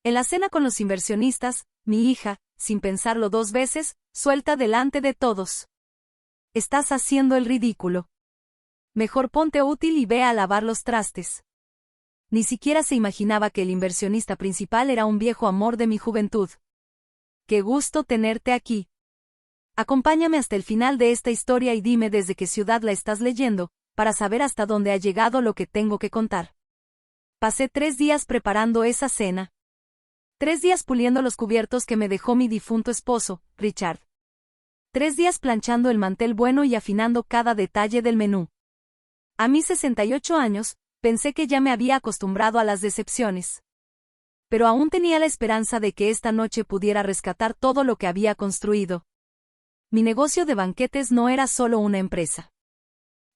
En la cena con los inversionistas, mi hija, sin pensarlo 2 veces, suelta delante de todos: «Estás haciendo el ridículo. Mejor ponte útil y ve a lavar los trastes». Ni siquiera se imaginaba que el inversionista principal era un viejo amor de mi juventud. «Qué gusto tenerte aquí. Acompáñame hasta el final de esta historia y dime desde qué ciudad la estás leyendo, para saber hasta dónde ha llegado lo que tengo que contar». Pasé 3 días preparando esa cena. 3 días puliendo los cubiertos que me dejó mi difunto esposo, Richard. 3 días planchando el mantel bueno y afinando cada detalle del menú. A mis 68 años, pensé que ya me había acostumbrado a las decepciones. Pero aún tenía la esperanza de que esta noche pudiera rescatar todo lo que había construido. Mi negocio de banquetes no era solo una empresa.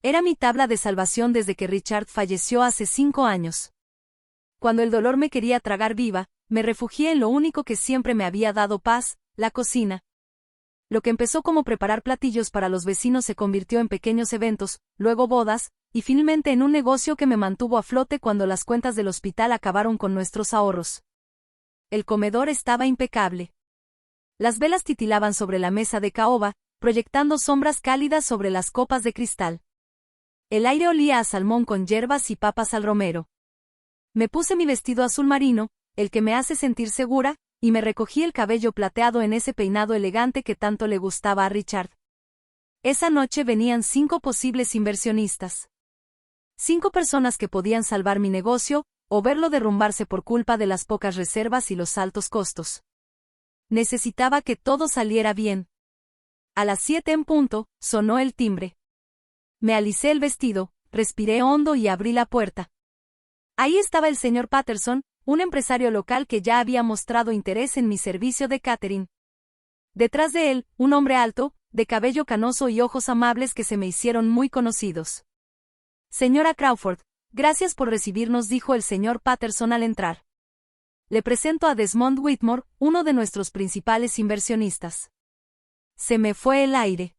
Era mi tabla de salvación desde que Richard falleció hace 5 años. Cuando el dolor me quería tragar viva, me refugié en lo único que siempre me había dado paz, la cocina. Lo que empezó como preparar platillos para los vecinos se convirtió en pequeños eventos, luego bodas, y finalmente en un negocio que me mantuvo a flote cuando las cuentas del hospital acabaron con nuestros ahorros. El comedor estaba impecable. Las velas titilaban sobre la mesa de caoba, proyectando sombras cálidas sobre las copas de cristal. El aire olía a salmón con hierbas y papas al romero. Me puse mi vestido azul marino, el que me hace sentir segura, y me recogí el cabello plateado en ese peinado elegante que tanto le gustaba a Richard. Esa noche venían 5 posibles inversionistas. 5 personas que podían salvar mi negocio, o verlo derrumbarse por culpa de las pocas reservas y los altos costos. Necesitaba que todo saliera bien. A las 7 en punto, sonó el timbre. Me alicé el vestido, respiré hondo y abrí la puerta. Ahí estaba el señor Patterson, un empresario local que ya había mostrado interés en mi servicio de catering. Detrás de él, un hombre alto, de cabello canoso y ojos amables que se me hicieron muy conocidos. «Señora Crawford, gracias por recibirnos», dijo el señor Patterson al entrar. «Le presento a Desmond Whitmore, uno de nuestros principales inversionistas». Se me fue el aire.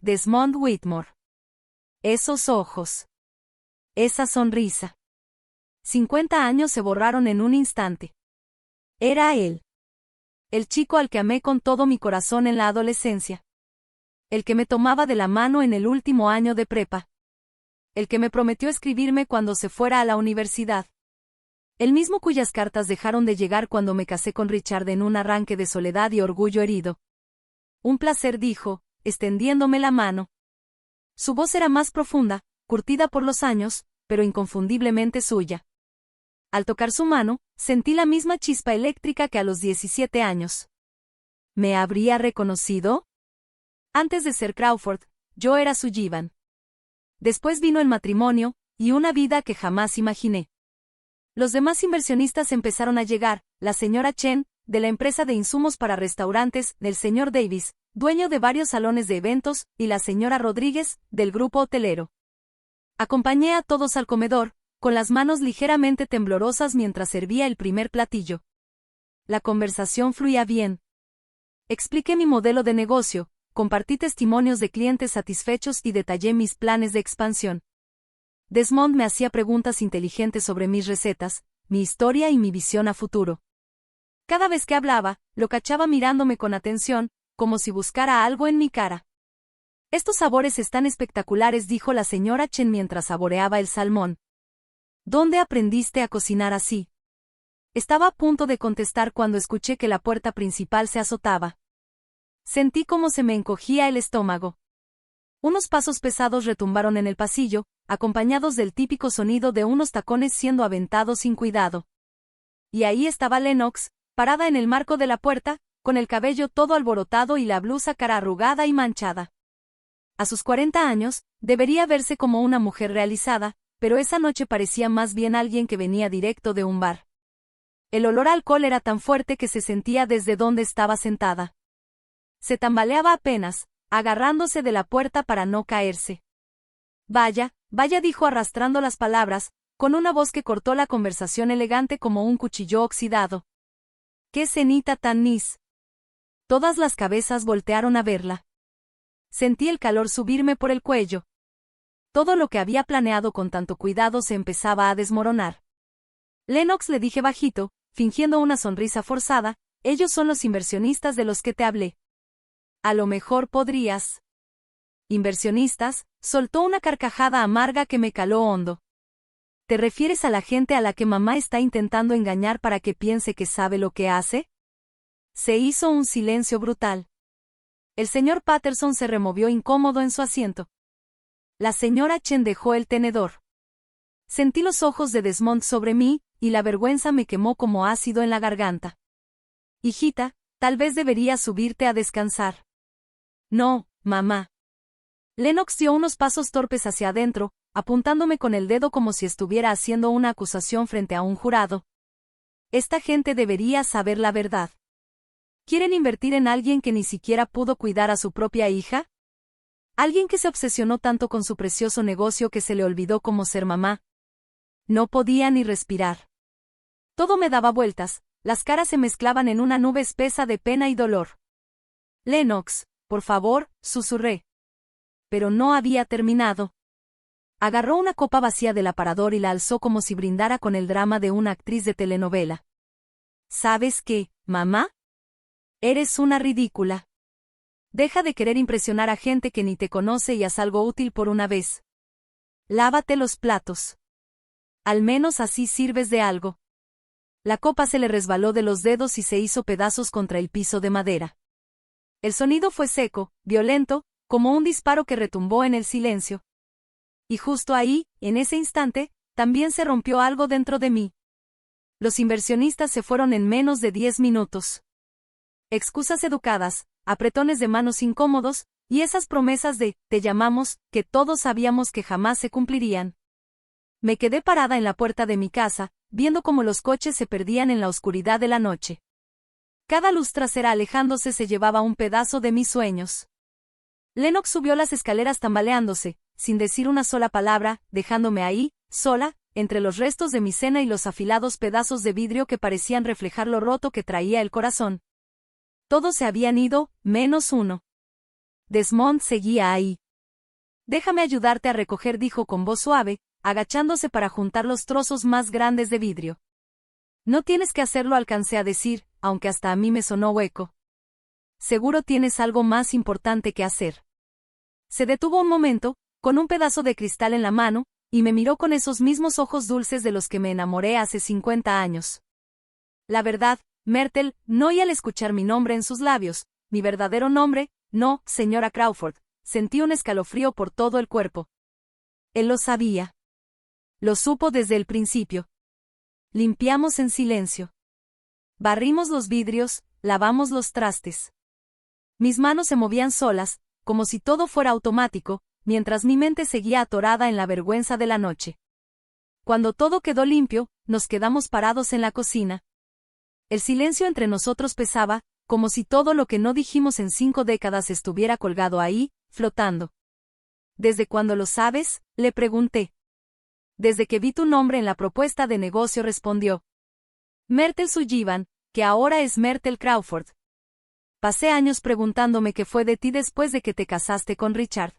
Desmond Whitmore. Esos ojos. Esa sonrisa. 50 años se borraron en un instante. Era él. El chico al que amé con todo mi corazón en la adolescencia. El que me tomaba de la mano en el último año de prepa. El que me prometió escribirme cuando se fuera a la universidad. El mismo cuyas cartas dejaron de llegar cuando me casé con Richard en un arranque de soledad y orgullo herido. «Un placer», dijo, extendiéndome la mano. Su voz era más profunda, curtida por los años, pero inconfundiblemente suya. Al tocar su mano, sentí la misma chispa eléctrica que a los 17 años. ¿Me habría reconocido? Antes de ser Crawford, yo era Sullivan. Después vino el matrimonio, y una vida que jamás imaginé. Los demás inversionistas empezaron a llegar: la señora Chen, de la empresa de insumos para restaurantes, el señor Davis, dueño de varios salones de eventos, y la señora Rodríguez, del grupo hotelero. Acompañé a todos al comedor, con las manos ligeramente temblorosas mientras servía el primer platillo. La conversación fluía bien. Expliqué mi modelo de negocio, compartí testimonios de clientes satisfechos y detallé mis planes de expansión. Desmond me hacía preguntas inteligentes sobre mis recetas, mi historia y mi visión a futuro. Cada vez que hablaba, lo cachaba mirándome con atención, como si buscara algo en mi cara. «Estos sabores están espectaculares», dijo la señora Chen mientras saboreaba el salmón. «¿Dónde aprendiste a cocinar así?». Estaba a punto de contestar cuando escuché que la puerta principal se azotaba. Sentí como se me encogía el estómago. Unos pasos pesados retumbaron en el pasillo, acompañados del típico sonido de unos tacones siendo aventados sin cuidado. Y ahí estaba Lennox, parada en el marco de la puerta, con el cabello todo alborotado y la blusa cara arrugada y manchada. A sus 40 años, debería verse como una mujer realizada, pero esa noche parecía más bien alguien que venía directo de un bar. El olor a alcohol era tan fuerte que se sentía desde donde estaba sentada. Se tambaleaba apenas, agarrándose de la puerta para no caerse. «Vaya, vaya», dijo arrastrando las palabras, con una voz que cortó la conversación elegante como un cuchillo oxidado. «¡Qué cenita tan nice!». Todas las cabezas voltearon a verla. Sentí el calor subirme por el cuello. Todo lo que había planeado con tanto cuidado se empezaba a desmoronar. «Lennox», le dije bajito, fingiendo una sonrisa forzada, ellos son los inversionistas de los que te hablé. A lo mejor podrías. Inversionistas, soltó una carcajada amarga que me caló hondo. ¿Te refieres a la gente a la que mamá está intentando engañar para que piense que sabe lo que hace? Se hizo un silencio brutal. El señor Patterson se removió incómodo en su asiento. La señora Chen dejó el tenedor. Sentí los ojos de Desmond sobre mí, y la vergüenza me quemó como ácido en la garganta. Hijita, tal vez deberías subirte a descansar. No, mamá. Lennox dio unos pasos torpes hacia adentro, apuntándome con el dedo como si estuviera haciendo una acusación frente a un jurado. Esta gente debería saber la verdad. ¿Quieren invertir en alguien que ni siquiera pudo cuidar a su propia hija? ¿Alguien que se obsesionó tanto con su precioso negocio que se le olvidó cómo ser mamá? No podía ni respirar. Todo me daba vueltas, las caras se mezclaban en una nube espesa de pena y dolor. Lennox, por favor, susurré. Pero no había terminado. Agarró una copa vacía del aparador y la alzó como si brindara con el drama de una actriz de telenovela. ¿Sabes qué, mamá? Eres una ridícula. Deja de querer impresionar a gente que ni te conoce y haz algo útil por una vez. Lávate los platos. Al menos así sirves de algo. La copa se le resbaló de los dedos y se hizo pedazos contra el piso de madera. El sonido fue seco, violento, como un disparo que retumbó en el silencio. Y justo ahí, en ese instante, también se rompió algo dentro de mí. Los inversionistas se fueron en menos de 10 minutos. Excusas educadas, apretones de manos incómodos, y esas promesas de «te llamamos», que todos sabíamos que jamás se cumplirían. Me quedé parada en la puerta de mi casa, viendo cómo los coches se perdían en la oscuridad de la noche. Cada luz trasera alejándose se llevaba un pedazo de mis sueños. Lennox subió las escaleras tambaleándose, sin decir una sola palabra, dejándome ahí, sola, entre los restos de mi cena y los afilados pedazos de vidrio que parecían reflejar lo roto que traía el corazón. Todos se habían ido, menos uno. Desmond seguía ahí. «Déjame ayudarte a recoger», dijo con voz suave, agachándose para juntar los trozos más grandes de vidrio. «No tienes que hacerlo», alcancé a decir, aunque hasta a mí me sonó hueco. «Seguro tienes algo más importante que hacer». Se detuvo un momento, con un pedazo de cristal en la mano, y me miró con esos mismos ojos dulces de los que me enamoré hace 50 años. La verdad, Myrtle, no, y al escuchar mi nombre en sus labios, mi verdadero nombre, no, señora Crawford, sentí un escalofrío por todo el cuerpo. Él lo sabía. Lo supo desde el principio. Limpiamos en silencio. Barrimos los vidrios, lavamos los trastes. Mis manos se movían solas, como si todo fuera automático, mientras mi mente seguía atorada en la vergüenza de la noche. Cuando todo quedó limpio, nos quedamos parados en la cocina. El silencio entre nosotros pesaba, como si todo lo que no dijimos en 5 décadas estuviera colgado ahí, flotando. «¿Desde cuándo lo sabes?», le pregunté. «Desde que vi tu nombre en la propuesta de negocio», respondió. «Myrtle Sullivan, que ahora es Myrtle Crawford. Pasé años preguntándome qué fue de ti después de que te casaste con Richard».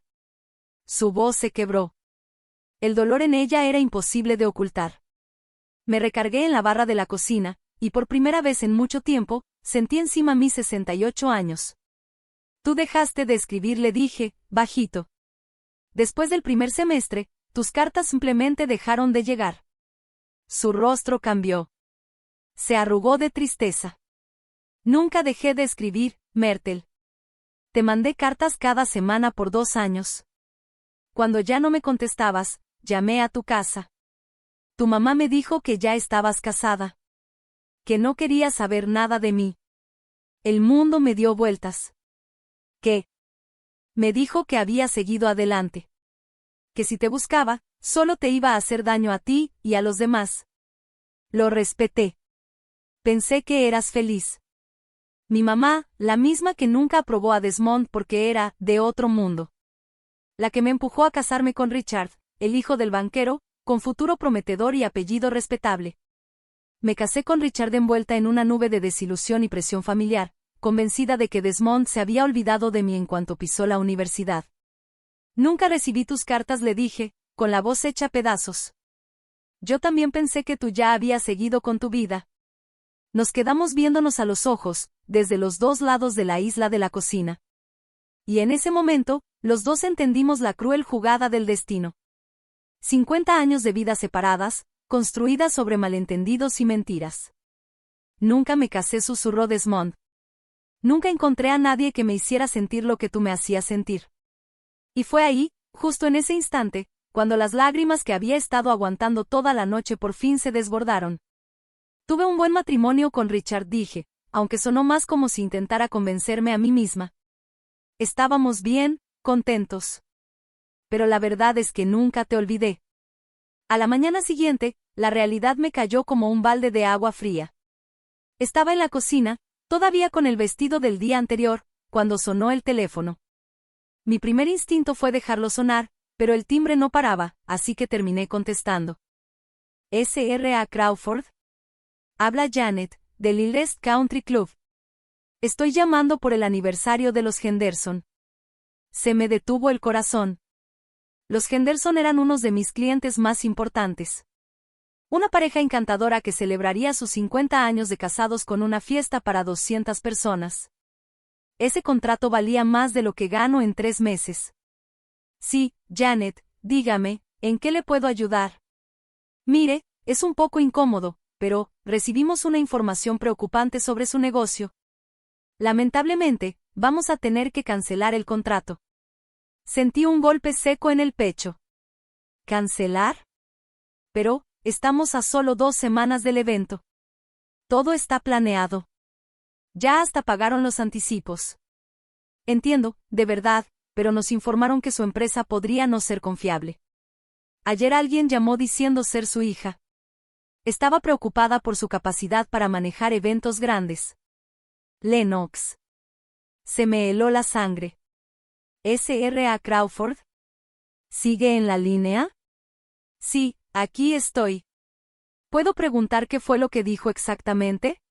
Su voz se quebró. El dolor en ella era imposible de ocultar. Me recargué en la barra de la cocina, y por primera vez en mucho tiempo, sentí encima mis 68 años. «Tú dejaste de escribir», le dije, bajito. «Después del primer semestre, tus cartas simplemente dejaron de llegar». Su rostro cambió. Se arrugó de tristeza. «Nunca dejé de escribir, Myrtle. Te mandé cartas cada semana por 2 años. Cuando ya no me contestabas, llamé a tu casa. Tu mamá me dijo que ya estabas casada. Que no quería saber nada de mí. El mundo me dio vueltas. ¿Qué? Me dijo que había seguido adelante. Que si te buscaba, solo te iba a hacer daño a ti y a los demás. Lo respeté. Pensé que eras feliz. Mi mamá, la misma que nunca aprobó a Desmond porque era de otro mundo. La que me empujó a casarme con Richard, el hijo del banquero, con futuro prometedor y apellido respetable. Me casé con Richard envuelta en una nube de desilusión y presión familiar, convencida de que Desmond se había olvidado de mí en cuanto pisó la universidad. Nunca recibí tus cartas, le dije, con la voz hecha pedazos. Yo también pensé que tú ya habías seguido con tu vida. Nos quedamos viéndonos a los ojos, desde los dos lados de la isla de la cocina. Y en ese momento, los dos entendimos la cruel jugada del destino. 50 años de vidas separadas, construidas sobre malentendidos y mentiras. Nunca me casé, susurró Desmond. Nunca encontré a nadie que me hiciera sentir lo que tú me hacías sentir. Y fue ahí, justo en ese instante, cuando las lágrimas que había estado aguantando toda la noche por fin se desbordaron. Tuve un buen matrimonio con Richard, dije, aunque sonó más como si intentara convencerme a mí misma. Estábamos bien, contentos. Pero la verdad es que nunca te olvidé. A la mañana siguiente, la realidad me cayó como un balde de agua fría. Estaba en la cocina, todavía con el vestido del día anterior, cuando sonó el teléfono. Mi primer instinto fue dejarlo sonar, pero el timbre no paraba, así que terminé contestando. ¿S.R.A. Crawford? Habla Janet, del Hillcrest Country Club. Estoy llamando por el aniversario de los Henderson. Se me detuvo el corazón. Los Henderson eran unos de mis clientes más importantes. Una pareja encantadora que celebraría sus 50 años de casados con una fiesta para 200 personas. Ese contrato valía más de lo que gano en 3 meses. Sí, Janet, dígame, ¿en qué le puedo ayudar? Mire, es un poco incómodo, pero recibimos una información preocupante sobre su negocio. Lamentablemente, vamos a tener que cancelar el contrato. Sentí un golpe seco en el pecho. ¿Cancelar? Pero, estamos a solo 2 semanas del evento. Todo está planeado. Ya hasta pagaron los anticipos. Entiendo, de verdad, pero nos informaron que su empresa podría no ser confiable. Ayer alguien llamó diciendo ser su hija. Estaba preocupada por su capacidad para manejar eventos grandes. Lennox. Se me heló la sangre. ¿S.R.A. Crawford? ¿Sigue en la línea? Sí, aquí estoy. ¿Puedo preguntar qué fue lo que dijo exactamente?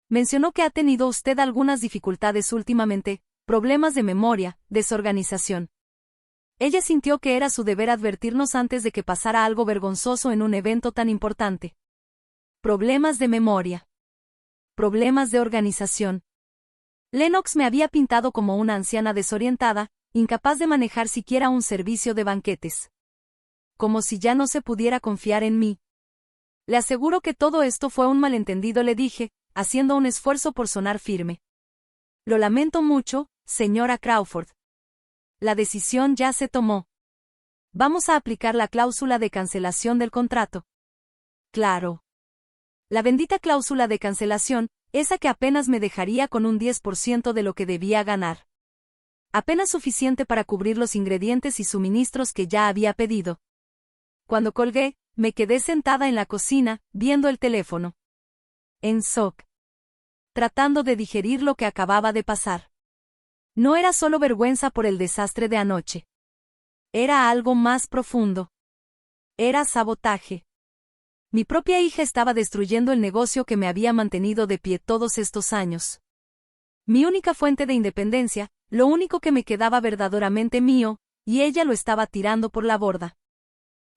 Mencionó que ha tenido usted algunas dificultades últimamente, problemas de memoria, desorganización. Ella sintió que era su deber advertirnos antes de que pasara algo vergonzoso en un evento tan importante. Problemas de memoria. Problemas de organización. Lennox me había pintado como una anciana desorientada, incapaz de manejar siquiera un servicio de banquetes. Como si ya no se pudiera confiar en mí. Le aseguro que todo esto fue un malentendido, le dije, haciendo un esfuerzo por sonar firme. Lo lamento mucho, señora Crawford. La decisión ya se tomó. Vamos a aplicar la cláusula de cancelación del contrato. Claro. La bendita cláusula de cancelación, esa que apenas me dejaría con un 10% de lo que debía ganar. Apenas suficiente para cubrir los ingredientes y suministros que ya había pedido. Cuando colgué, me quedé sentada en la cocina, viendo el teléfono. En shock. Tratando de digerir lo que acababa de pasar. No era solo vergüenza por el desastre de anoche. Era algo más profundo. Era sabotaje. Mi propia hija estaba destruyendo el negocio que me había mantenido de pie todos estos años. Mi única fuente de independencia, lo único que me quedaba verdaderamente mío, y ella lo estaba tirando por la borda.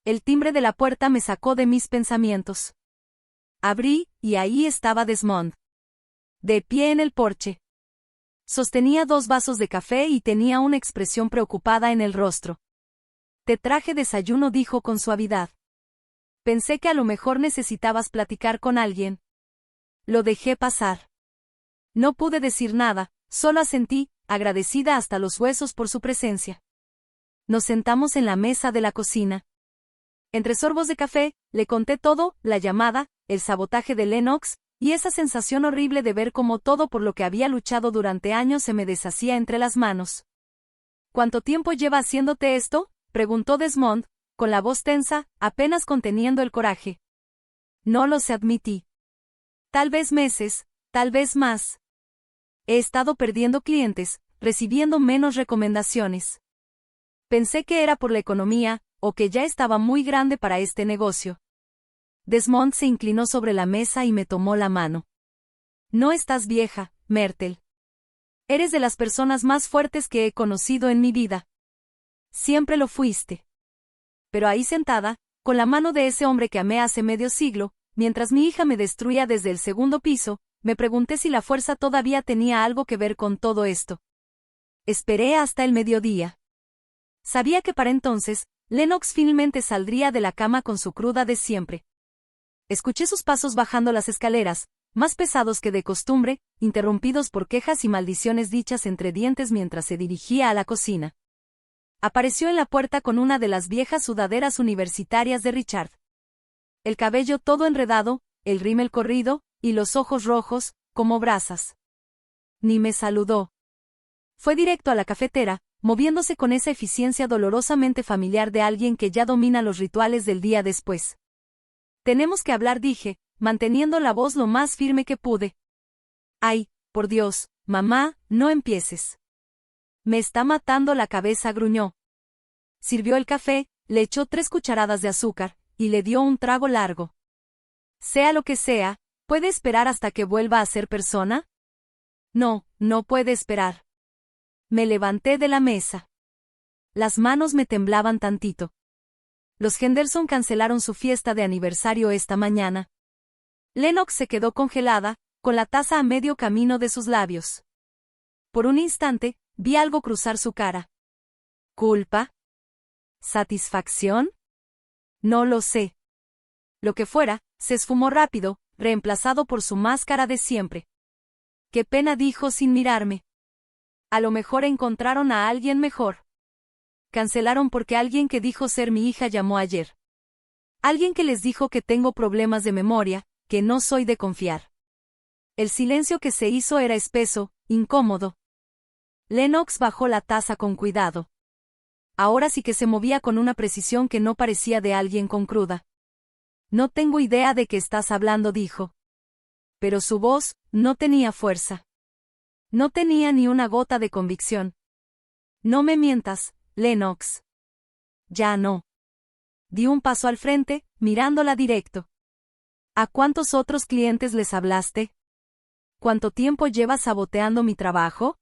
El timbre de la puerta me sacó de mis pensamientos. Abrí, y ahí estaba Desmond. De pie en el porche. Sostenía 2 vasos de café y tenía una expresión preocupada en el rostro. Te traje desayuno, dijo con suavidad. Pensé que a lo mejor necesitabas platicar con alguien. Lo dejé pasar. No pude decir nada, solo asentí, agradecida hasta los huesos por su presencia. Nos sentamos en la mesa de la cocina. Entre sorbos de café, le conté todo, la llamada, el sabotaje de Lennox, y esa sensación horrible de ver cómo todo por lo que había luchado durante años se me deshacía entre las manos. ¿Cuánto tiempo lleva haciéndote esto?, preguntó Desmond, con la voz tensa, apenas conteniendo el coraje. No lo sé, admití. Tal vez meses, tal vez más. He estado perdiendo clientes, recibiendo menos recomendaciones. Pensé que era por la economía, o que ya estaba muy grande para este negocio. Desmond se inclinó sobre la mesa y me tomó la mano. No estás vieja, Myrtle. Eres de las personas más fuertes que he conocido en mi vida. Siempre lo fuiste. Pero ahí sentada, con la mano de ese hombre que amé hace medio siglo, mientras mi hija me destruía desde el segundo piso, me pregunté si la fuerza todavía tenía algo que ver con todo esto. Esperé hasta el mediodía. Sabía que para entonces, Lennox finalmente saldría de la cama con su cruda de siempre. Escuché sus pasos bajando las escaleras, más pesados que de costumbre, interrumpidos por quejas y maldiciones dichas entre dientes mientras se dirigía a la cocina. Apareció en la puerta con una de las viejas sudaderas universitarias de Richard. El cabello todo enredado, el rímel corrido, y los ojos rojos, como brasas. Ni me saludó. Fue directo a la cafetera, moviéndose con esa eficiencia dolorosamente familiar de alguien que ya domina los rituales del día después. Tenemos que hablar, dije, manteniendo la voz lo más firme que pude. Ay, por Dios, mamá, no empieces. Me está matando la cabeza, gruñó. Sirvió el café, le echó 3 cucharadas de azúcar, y le dio un trago largo. Sea lo que sea, ¿puede esperar hasta que vuelva a ser persona? No, no puede esperar. Me levanté de la mesa. Las manos me temblaban tantito. Los Henderson cancelaron su fiesta de aniversario esta mañana. Lennox se quedó congelada, con la taza a medio camino de sus labios. Por un instante, vi algo cruzar su cara. ¿Culpa? ¿Satisfacción? No lo sé. Lo que fuera, se esfumó rápido, reemplazado por su máscara de siempre. Qué pena, dijo sin mirarme. A lo mejor encontraron a alguien mejor. Cancelaron porque alguien que dijo ser mi hija llamó ayer. Alguien que les dijo que tengo problemas de memoria, que no soy de confiar. El silencio que se hizo era espeso, incómodo. Lennox bajó la taza con cuidado. Ahora sí que se movía con una precisión que no parecía de alguien con cruda. No tengo idea de qué estás hablando, dijo. Pero su voz no tenía fuerza. No tenía ni una gota de convicción. No me mientas, Lennox. Ya no. Di un paso al frente, mirándola directo. ¿A cuántos otros clientes les hablaste? ¿Cuánto tiempo llevas saboteando mi trabajo?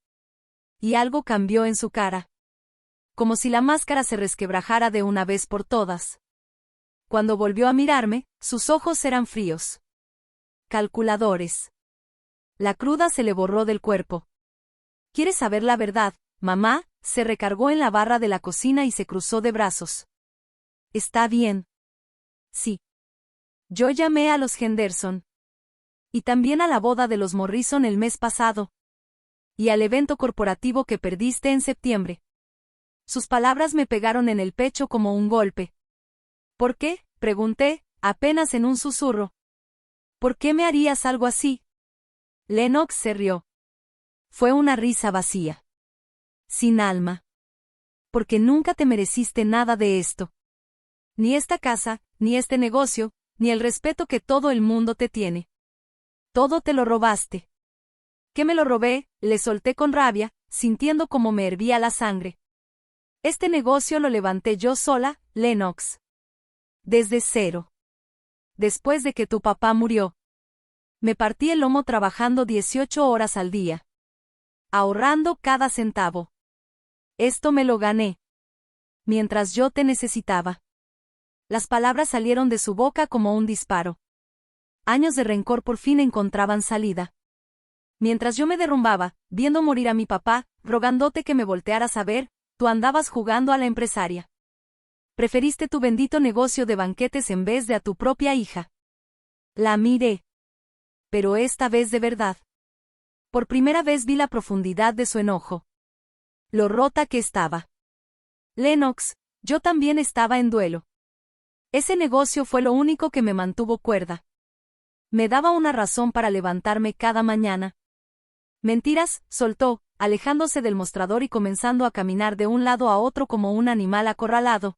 Y algo cambió en su cara. Como si la máscara se resquebrajara de una vez por todas. Cuando volvió a mirarme, sus ojos eran fríos. Calculadores. La cruda se le borró del cuerpo. ¿Quieres saber la verdad, mamá? Se recargó en la barra de la cocina y se cruzó de brazos. Está bien. Sí. Yo llamé a los Henderson. Y también a la boda de los Morrison el mes pasado. Y al evento corporativo que perdiste en septiembre. Sus palabras me pegaron en el pecho como un golpe. ¿Por qué?, pregunté, apenas en un susurro. ¿Por qué me harías algo así? Lennox se rió. Fue una risa vacía. Sin alma. Porque nunca te mereciste nada de esto. Ni esta casa, ni este negocio, ni el respeto que todo el mundo te tiene. Todo te lo robaste. ¿Qué me lo robé? Le solté con rabia, sintiendo como me hervía la sangre. Este negocio lo levanté yo sola, Lennox. Desde cero. Después de que tu papá murió. Me partí el lomo trabajando 18 horas al día. Ahorrando cada centavo. Esto me lo gané. Mientras yo te necesitaba. Las palabras salieron de su boca como un disparo. Años de rencor por fin encontraban salida. Mientras yo me derrumbaba, viendo morir a mi papá, rogándote que me voltearas a ver, tú andabas jugando a la empresaria. Preferiste tu bendito negocio de banquetes en vez de a tu propia hija. La miré. Pero esta vez de verdad. Por primera vez vi la profundidad de su enojo. Lo rota que estaba. Lennox, yo también estaba en duelo. Ese negocio fue lo único que me mantuvo cuerda. Me daba una razón para levantarme cada mañana. Mentiras, soltó, alejándose del mostrador y comenzando a caminar de un lado a otro como un animal acorralado.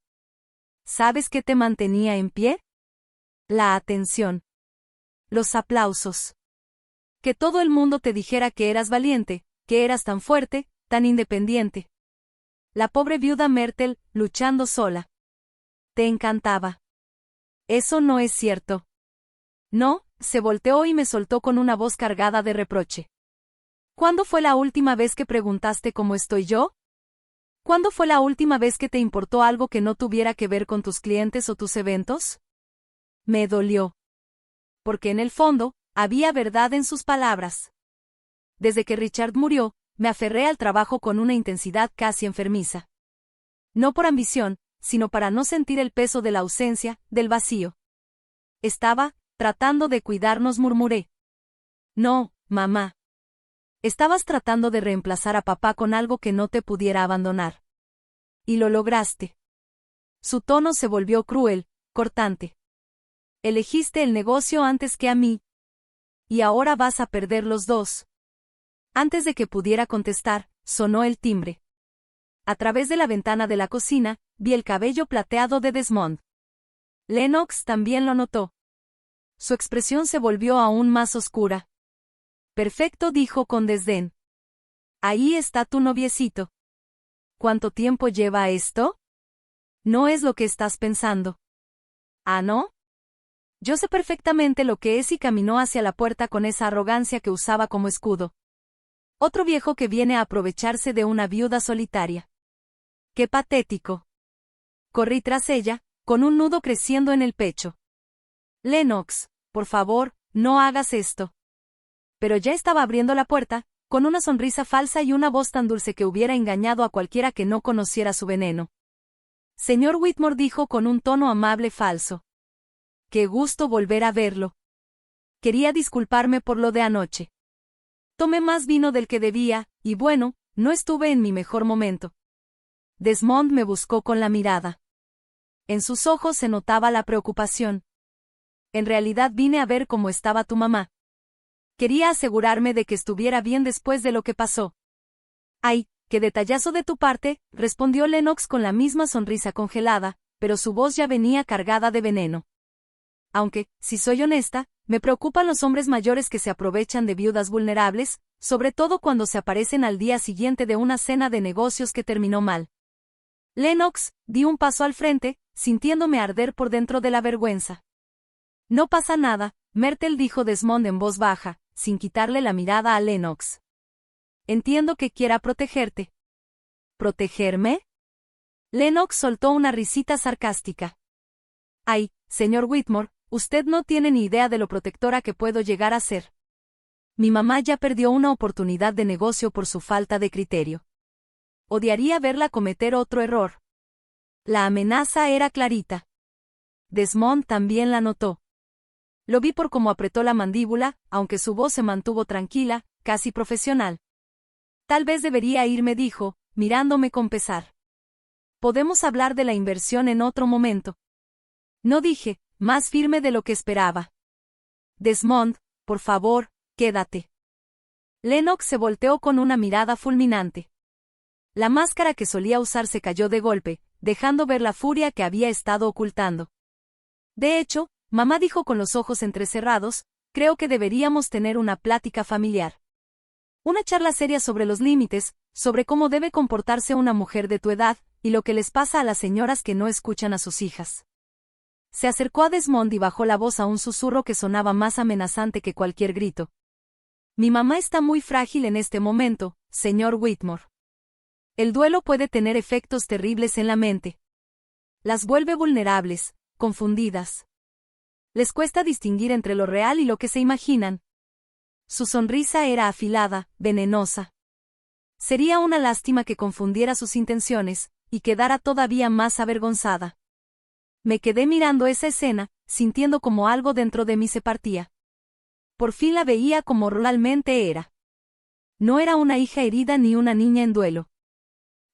¿Sabes qué te mantenía en pie? La atención. Los aplausos. Que todo el mundo te dijera que eras valiente, que eras tan fuerte, tan independiente. La pobre viuda Myrtle, luchando sola. Te encantaba. Eso no es cierto. No, se volteó y me soltó con una voz cargada de reproche. ¿Cuándo fue la última vez que preguntaste cómo estoy yo? ¿Cuándo fue la última vez que te importó algo que no tuviera que ver con tus clientes o tus eventos? Me dolió. porque en el fondo, había verdad en sus palabras. Desde que Richard murió, me aferré al trabajo con una intensidad casi enfermiza. No por ambición, sino para no sentir el peso de la ausencia, del vacío. Estaba tratando de cuidarnos, murmuré. No, mamá. Estabas tratando de reemplazar a papá con algo que no te pudiera abandonar. Y lo lograste. Su tono se volvió cruel, cortante. Elegiste el negocio antes que a mí. Y ahora vas a perder los dos. Antes de que pudiera contestar, sonó el timbre. A través de la ventana de la cocina, vi el cabello plateado de Desmond. Lennox también lo notó. Su expresión se volvió aún más oscura. Perfecto, dijo con desdén. Ahí está tu noviecito. ¿Cuánto tiempo lleva esto? No es lo que estás pensando. ¿Ah, no? Yo sé perfectamente lo que es y caminó hacia la puerta con esa arrogancia que usaba como escudo. Otro viejo que viene a aprovecharse de una viuda solitaria. ¡Qué patético! Corrí tras ella, con un nudo creciendo en el pecho. Lennox, por favor, no hagas esto. Pero ya estaba abriendo la puerta, con una sonrisa falsa y una voz tan dulce que hubiera engañado a cualquiera que no conociera su veneno. Señor Whitmore, dijo con un tono amable falso. Qué gusto volver a verlo. Quería disculparme por lo de anoche. Tomé más vino del que debía, y bueno, no estuve en mi mejor momento. Desmond me buscó con la mirada. En sus ojos se notaba la preocupación. En realidad vine a ver cómo estaba tu mamá. Quería asegurarme de que estuviera bien después de lo que pasó. Ay, qué detallazo de tu parte, respondió Lennox con la misma sonrisa congelada, pero su voz ya venía cargada de veneno. Aunque, si soy honesta, me preocupan los hombres mayores que se aprovechan de viudas vulnerables, sobre todo cuando se aparecen al día siguiente de una cena de negocios que terminó mal. Lennox, di un paso al frente, sintiéndome arder por dentro de la vergüenza. No pasa nada, Myrtle, dijo Desmond en voz baja, sin quitarle la mirada a Lennox. Entiendo que quiera protegerte. ¿Protegerme? Lennox soltó una risita sarcástica. Ay, señor Whitmore, usted no tiene ni idea de lo protectora que puedo llegar a ser. Mi mamá ya perdió una oportunidad de negocio por su falta de criterio. Odiaría verla cometer otro error. La amenaza era clarita. Desmond también la notó. Lo vi por cómo apretó la mandíbula, aunque su voz se mantuvo tranquila, casi profesional. Tal vez debería irme, dijo, mirándome con pesar. Podemos hablar de la inversión en otro momento. No, dije, más firme de lo que esperaba. Desmond, por favor, quédate. Lennox se volteó con una mirada fulminante. La máscara que solía usar se cayó de golpe, dejando ver la furia que había estado ocultando. De hecho, mamá, dijo con los ojos entrecerrados, creo que deberíamos tener una plática familiar. Una charla seria sobre los límites, sobre cómo debe comportarse una mujer de tu edad, y lo que les pasa a las señoras que no escuchan a sus hijas. Se acercó a Desmond y bajó la voz a un susurro que sonaba más amenazante que cualquier grito. Mi mamá está muy frágil en este momento, señor Whitmore. El duelo puede tener efectos terribles en la mente. Las vuelve vulnerables, confundidas. Les cuesta distinguir entre lo real y lo que se imaginan. Su sonrisa era afilada, venenosa. Sería una lástima que confundiera sus intenciones, y quedara todavía más avergonzada. Me quedé mirando esa escena, sintiendo como algo dentro de mí se partía. Por fin la veía como realmente era. No era una hija herida ni una niña en duelo.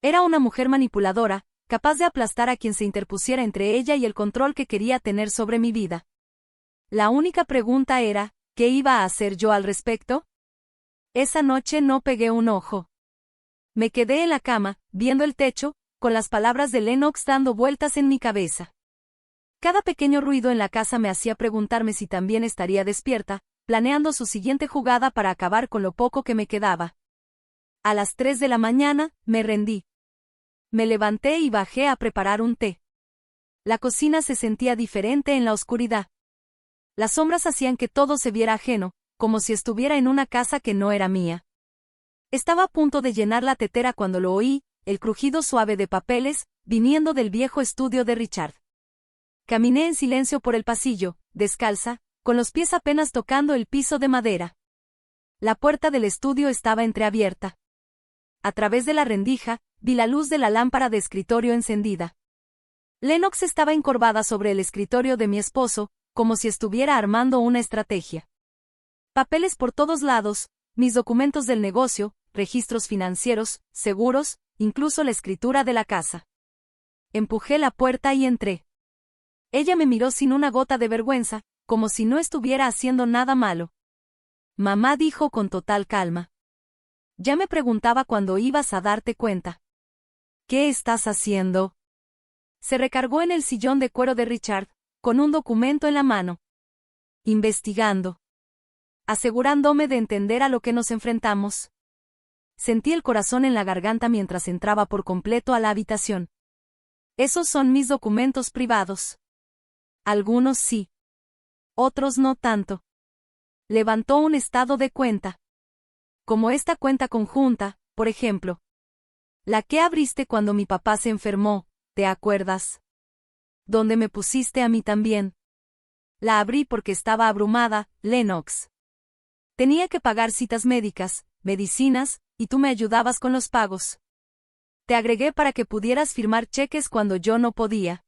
Era una mujer manipuladora, capaz de aplastar a quien se interpusiera entre ella y el control que quería tener sobre mi vida. La única pregunta era, ¿qué iba a hacer yo al respecto? Esa noche no pegué un ojo. Me quedé en la cama, viendo el techo, con las palabras de Lennox dando vueltas en mi cabeza. Cada pequeño ruido en la casa me hacía preguntarme si también estaría despierta, planeando su siguiente jugada para acabar con lo poco que me quedaba. A las 3 de la mañana, me rendí. Me levanté y bajé a preparar un té. La cocina se sentía diferente en la oscuridad. Las sombras hacían que todo se viera ajeno, como si estuviera en una casa que no era mía. Estaba a punto de llenar la tetera cuando lo oí, el crujido suave de papeles, viniendo del viejo estudio de Richard. Caminé en silencio por el pasillo, descalza, con los pies apenas tocando el piso de madera. La puerta del estudio estaba entreabierta. A través de la rendija, vi la luz de la lámpara de escritorio encendida. Lennox estaba encorvada sobre el escritorio de mi esposo, como si estuviera armando una estrategia. Papeles por todos lados, mis documentos del negocio, registros financieros, seguros, incluso la escritura de la casa. Empujé la puerta y entré. Ella me miró sin una gota de vergüenza, como si no estuviera haciendo nada malo. Mamá dijo con total calma. Ya me preguntaba cuándo ibas a darte cuenta. ¿Qué estás haciendo? Se recargó en el sillón de cuero de Richard, con un documento en la mano. Investigando. Asegurándome de entender a lo que nos enfrentamos. Sentí el corazón en la garganta mientras entraba por completo a la habitación. Esos son mis documentos privados. Algunos sí. Otros no tanto. Levantó un estado de cuenta. Como esta cuenta conjunta, por ejemplo. La que abriste cuando mi papá se enfermó, ¿te acuerdas? Donde me pusiste a mí también. La abrí porque estaba abrumada, Lennox. Tenía que pagar citas médicas, medicinas, y tú me ayudabas con los pagos. Te agregué para que pudieras firmar cheques cuando yo no podía.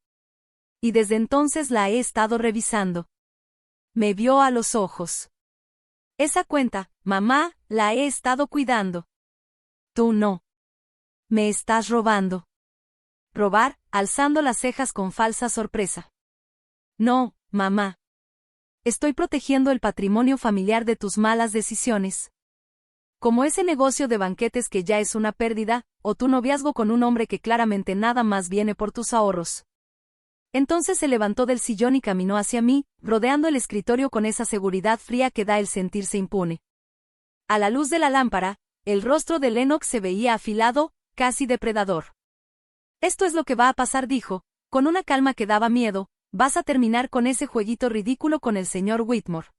Y desde entonces la he estado revisando. Me vio a los ojos. Esa cuenta, mamá, la he estado cuidando. Tú no. Me estás robando. Robar, alzando las cejas con falsa sorpresa. No, mamá. Estoy protegiendo el patrimonio familiar de tus malas decisiones. Como ese negocio de banquetes que ya es una pérdida, o tu noviazgo con un hombre que claramente nada más viene por tus ahorros. Entonces se levantó del sillón y caminó hacia mí, rodeando el escritorio con esa seguridad fría que da el sentirse impune. A la luz de la lámpara, el rostro de Lennox se veía afilado, casi depredador. Esto es lo que va a pasar, dijo, con una calma que daba miedo. Vas a terminar con ese jueguito ridículo con el señor Whitmore.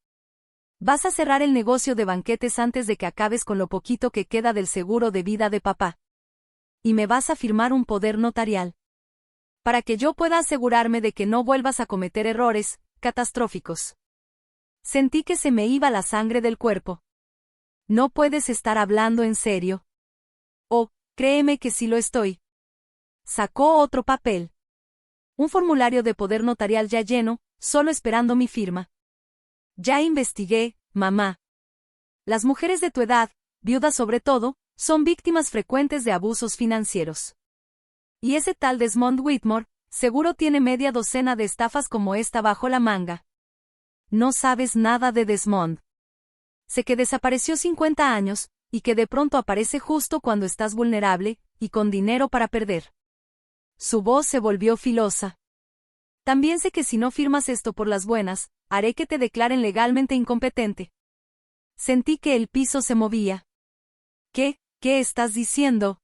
Vas a cerrar el negocio de banquetes antes de que acabes con lo poquito que queda del seguro de vida de papá. Y me vas a firmar un poder notarial. Para que yo pueda asegurarme de que no vuelvas a cometer errores catastróficos. Sentí que se me iba la sangre del cuerpo. No puedes estar hablando en serio. Oh, créeme que sí lo estoy. Sacó otro papel. Un formulario de poder notarial ya lleno, solo esperando mi firma. Ya investigué, mamá. Las mujeres de tu edad, viudas sobre todo, son víctimas frecuentes de abusos financieros. Y ese tal Desmond Whitmore, seguro tiene media docena de estafas como esta bajo la manga. No sabes nada de Desmond. Sé que desapareció 50 años, y que de pronto aparece justo cuando estás vulnerable, y con dinero para perder. Su voz se volvió filosa. También sé que si no firmas esto por las buenas, haré que te declaren legalmente incompetente. Sentí que el piso se movía. ¿Qué estás diciendo?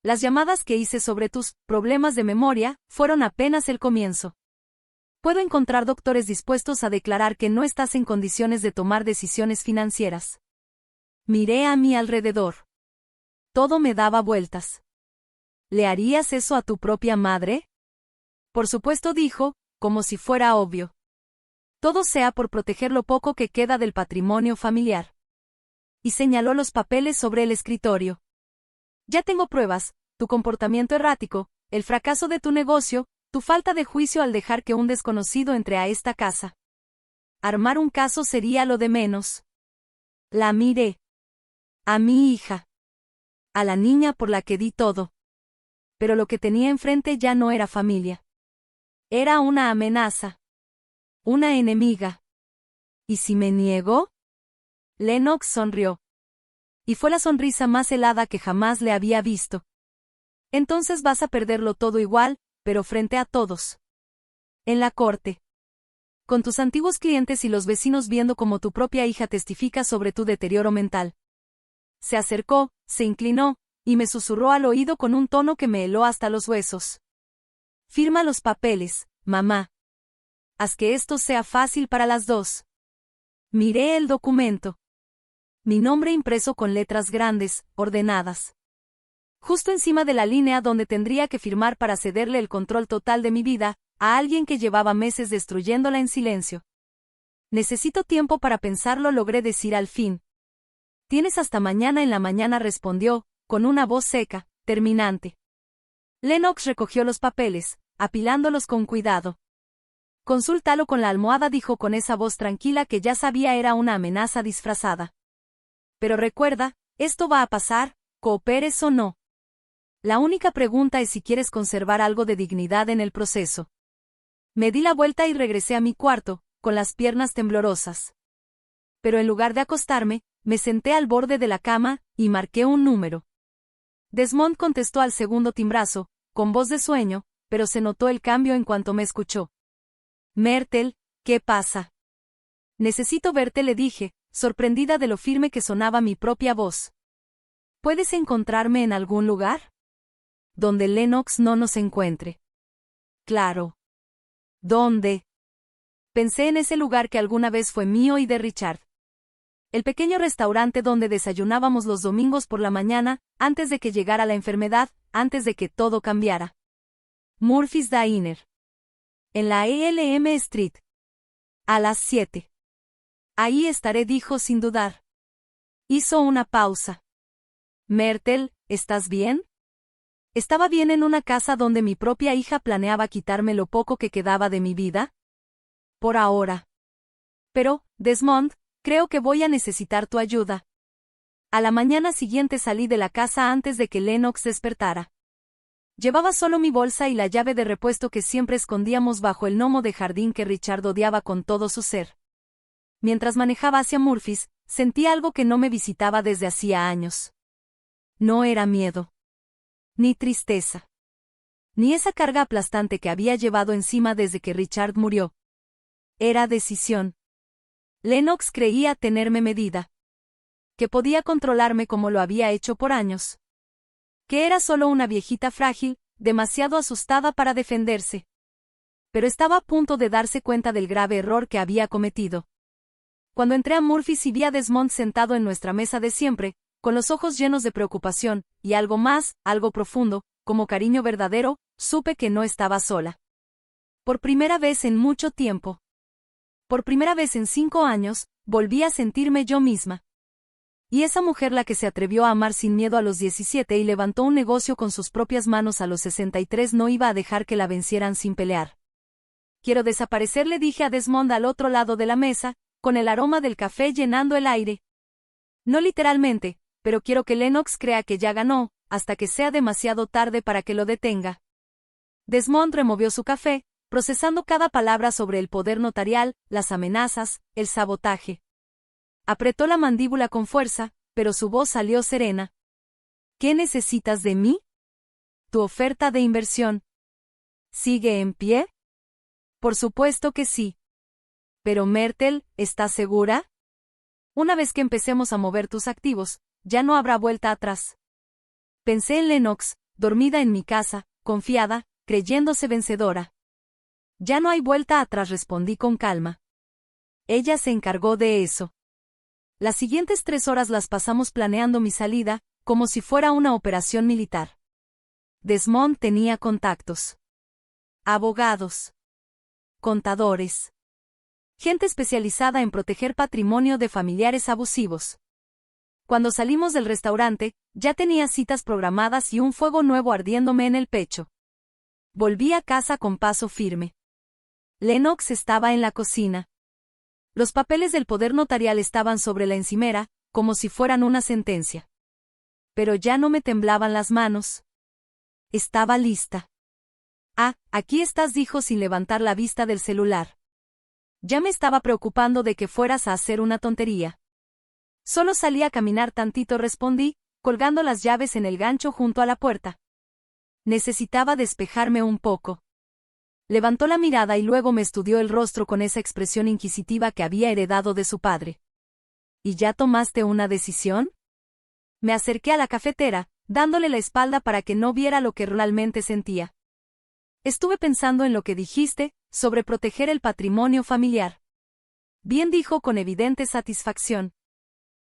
Las llamadas que hice sobre tus problemas de memoria fueron apenas el comienzo. Puedo encontrar doctores dispuestos a declarar que no estás en condiciones de tomar decisiones financieras. Miré a mi alrededor. Todo me daba vueltas. ¿Le harías eso a tu propia madre? Por supuesto, dijo, como si fuera obvio. Todo sea por proteger lo poco que queda del patrimonio familiar. Y señaló los papeles sobre el escritorio. Ya tengo pruebas, tu comportamiento errático, el fracaso de tu negocio, tu falta de juicio al dejar que un desconocido entre a esta casa. Armar un caso sería lo de menos. La miré. A mi hija. A la niña por la que di todo. Pero lo que tenía enfrente ya no era familia. Era una amenaza. Una enemiga. ¿Y si me niego? Lennox sonrió. Y fue la sonrisa más helada que jamás le había visto. Entonces vas a perderlo todo igual, pero frente a todos. En la corte. Con tus antiguos clientes y los vecinos viendo cómo tu propia hija testifica sobre tu deterioro mental. Se acercó, se inclinó, y me susurró al oído con un tono que me heló hasta los huesos. Firma los papeles, mamá. Haz que esto sea fácil para las dos. Miré el documento. Mi nombre impreso con letras grandes, ordenadas. Justo encima de la línea donde tendría que firmar para cederle el control total de mi vida, a alguien que llevaba meses destruyéndola en silencio. Necesito tiempo para pensarlo, logré decir al fin. Tienes hasta mañana en la mañana, respondió, con una voz seca, terminante. Lennox recogió los papeles, apilándolos con cuidado. Consúltalo con la almohada, dijo con esa voz tranquila que ya sabía era una amenaza disfrazada. Pero recuerda, esto va a pasar, cooperes o no. La única pregunta es si quieres conservar algo de dignidad en el proceso. Me di la vuelta y regresé a mi cuarto, con las piernas temblorosas. Pero en lugar de acostarme, me senté al borde de la cama, y marqué un número. Desmond contestó al segundo timbrazo, con voz de sueño, pero se notó el cambio en cuanto me escuchó. Myrtle, ¿qué pasa? Necesito verte, le dije, sorprendida de lo firme que sonaba mi propia voz. ¿Puedes encontrarme en algún lugar? Donde Lennox no nos encuentre. Claro. ¿Dónde? Pensé en ese lugar que alguna vez fue mío y de Richard. El pequeño restaurante donde desayunábamos los domingos por la mañana, antes de que llegara la enfermedad, antes de que todo cambiara. Murphy's Diner. En la Elm Street. A las 7. Ahí estaré, dijo sin dudar. Hizo una pausa. Myrtle, ¿estás bien? ¿Estaba bien en una casa donde mi propia hija planeaba quitarme lo poco que quedaba de mi vida? Por ahora. Pero, Desmond, creo que voy a necesitar tu ayuda. A la mañana siguiente salí de la casa antes de que Lennox despertara. Llevaba solo mi bolsa y la llave de repuesto que siempre escondíamos bajo el gnomo de jardín que Richard odiaba con todo su ser. Mientras manejaba hacia Murphy's, sentí algo que no me visitaba desde hacía años. No era miedo. Ni tristeza. Ni esa carga aplastante que había llevado encima desde que Richard murió. Era decisión. Lennox creía tenerme medida. Que podía controlarme como lo había hecho por años. Que era solo una viejita frágil, demasiado asustada para defenderse. Pero estaba a punto de darse cuenta del grave error que había cometido. Cuando entré a Murphy's y vi a Desmond sentado en nuestra mesa de siempre, con los ojos llenos de preocupación, y algo más, algo profundo, como cariño verdadero, supe que no estaba sola. Por primera vez en mucho tiempo. Por primera vez en 5 años, volví a sentirme yo misma. Y esa mujer, la que se atrevió a amar sin miedo a los 17 y levantó un negocio con sus propias manos a los 63, no iba a dejar que la vencieran sin pelear. Quiero desaparecer, le dije a Desmond al otro lado de la mesa, con el aroma del café llenando el aire. No literalmente, pero quiero que Lennox crea que ya ganó, hasta que sea demasiado tarde para que lo detenga. Desmond removió su café, procesando cada palabra sobre el poder notarial, las amenazas, el sabotaje. Apretó la mandíbula con fuerza, pero su voz salió serena. ¿Qué necesitas de mí? Tu oferta de inversión. ¿Sigue en pie? Por supuesto que sí. Pero Myrtle, ¿estás segura? Una vez que empecemos a mover tus activos, ya no habrá vuelta atrás. Pensé en Lennox, dormida en mi casa, confiada, creyéndose vencedora. Ya no hay vuelta atrás, respondí con calma. Ella se encargó de eso. Las siguientes 3 horas las pasamos planeando mi salida, como si fuera una operación militar. Desmond tenía contactos. Abogados. Contadores. Gente especializada en proteger patrimonio de familiares abusivos. Cuando salimos del restaurante, ya tenía citas programadas y un fuego nuevo ardiéndome en el pecho. Volví a casa con paso firme. Lennox estaba en la cocina. Los papeles del poder notarial estaban sobre la encimera, como si fueran una sentencia. Pero ya no me temblaban las manos. Estaba lista. Ah, aquí estás, dijo sin levantar la vista del celular. Ya me estaba preocupando de que fueras a hacer una tontería. Solo salí a caminar tantito, respondí, colgando las llaves en el gancho junto a la puerta. Necesitaba despejarme un poco. Levantó la mirada y luego me estudió el rostro con esa expresión inquisitiva que había heredado de su padre. ¿Y ya tomaste una decisión? Me acerqué a la cafetera, dándole la espalda para que no viera lo que realmente sentía. Estuve pensando en lo que dijiste, sobre proteger el patrimonio familiar. Bien, dijo con evidente satisfacción.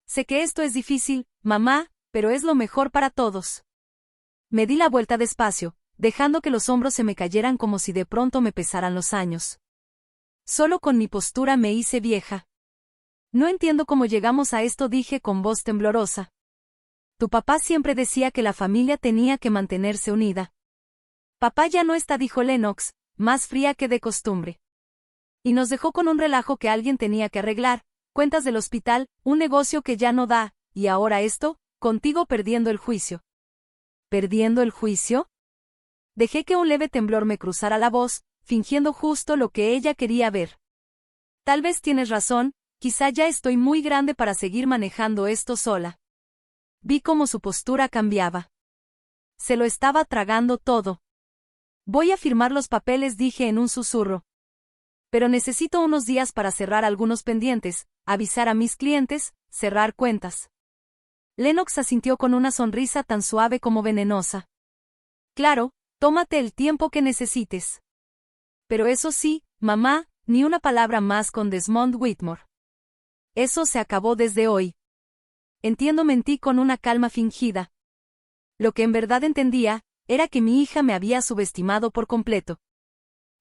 Sé que esto es difícil, mamá, pero es lo mejor para todos. Me di la vuelta despacio, dejando que los hombros se me cayeran como si de pronto me pesaran los años. Solo con mi postura me hice vieja. No entiendo cómo llegamos a esto, dije con voz temblorosa. Tu papá siempre decía que la familia tenía que mantenerse unida. Papá ya no está, dijo Lennox, más fría que de costumbre. Y nos dejó con un relajo que alguien tenía que arreglar, cuentas del hospital, un negocio que ya no da, y ahora esto, contigo perdiendo el juicio. ¿Perdiendo el juicio? Dejé que un leve temblor me cruzara la voz, fingiendo justo lo que ella quería ver. Tal vez tienes razón, quizá ya estoy muy grande para seguir manejando esto sola. Vi cómo su postura cambiaba. Se lo estaba tragando todo. Voy a firmar los papeles, dije en un susurro. Pero necesito unos días para cerrar algunos pendientes, avisar a mis clientes, cerrar cuentas. Lennox asintió con una sonrisa tan suave como venenosa. Claro, tómate el tiempo que necesites. Pero eso sí, mamá, ni una palabra más con Desmond Whitmore. Eso se acabó desde hoy. Entiendo, mentí con una calma fingida. Lo que en verdad entendía, era que mi hija me había subestimado por completo.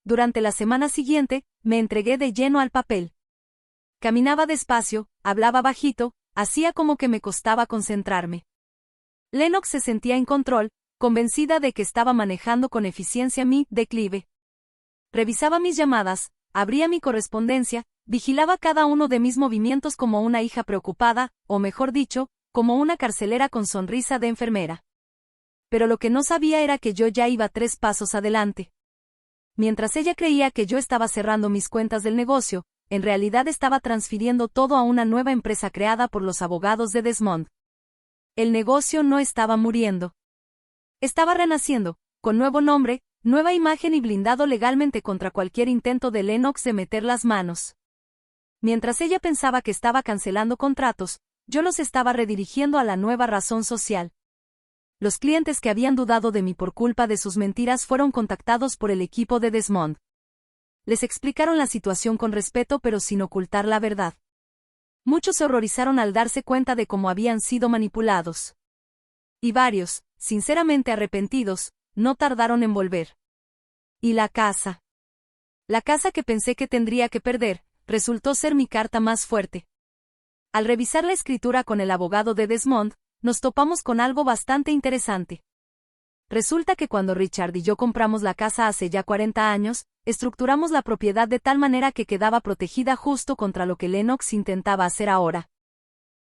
Durante la semana siguiente, me entregué de lleno al papel. Caminaba despacio, hablaba bajito, hacía como que me costaba concentrarme. Lennox se sentía en control, convencida de que estaba manejando con eficiencia mi declive. Revisaba mis llamadas, abría mi correspondencia, vigilaba cada uno de mis movimientos como una hija preocupada, o mejor dicho, como una carcelera con sonrisa de enfermera. Pero lo que no sabía era que yo ya iba 3 pasos adelante. Mientras ella creía que yo estaba cerrando mis cuentas del negocio, en realidad estaba transfiriendo todo a una nueva empresa creada por los abogados de Desmond. El negocio no estaba muriendo. Estaba renaciendo, con nuevo nombre, nueva imagen y blindado legalmente contra cualquier intento de Lennox de meter las manos. Mientras ella pensaba que estaba cancelando contratos, yo los estaba redirigiendo a la nueva razón social. Los clientes que habían dudado de mí por culpa de sus mentiras fueron contactados por el equipo de Desmond. Les explicaron la situación con respeto pero sin ocultar la verdad. Muchos se horrorizaron al darse cuenta de cómo habían sido manipulados. Y varios, sinceramente arrepentidos, no tardaron en volver. ¿Y la casa? La casa que pensé que tendría que perder, resultó ser mi carta más fuerte. Al revisar la escritura con el abogado de Desmond, nos topamos con algo bastante interesante. Resulta que cuando Richard y yo compramos la casa hace ya 40 años, estructuramos la propiedad de tal manera que quedaba protegida justo contra lo que Lennox intentaba hacer ahora.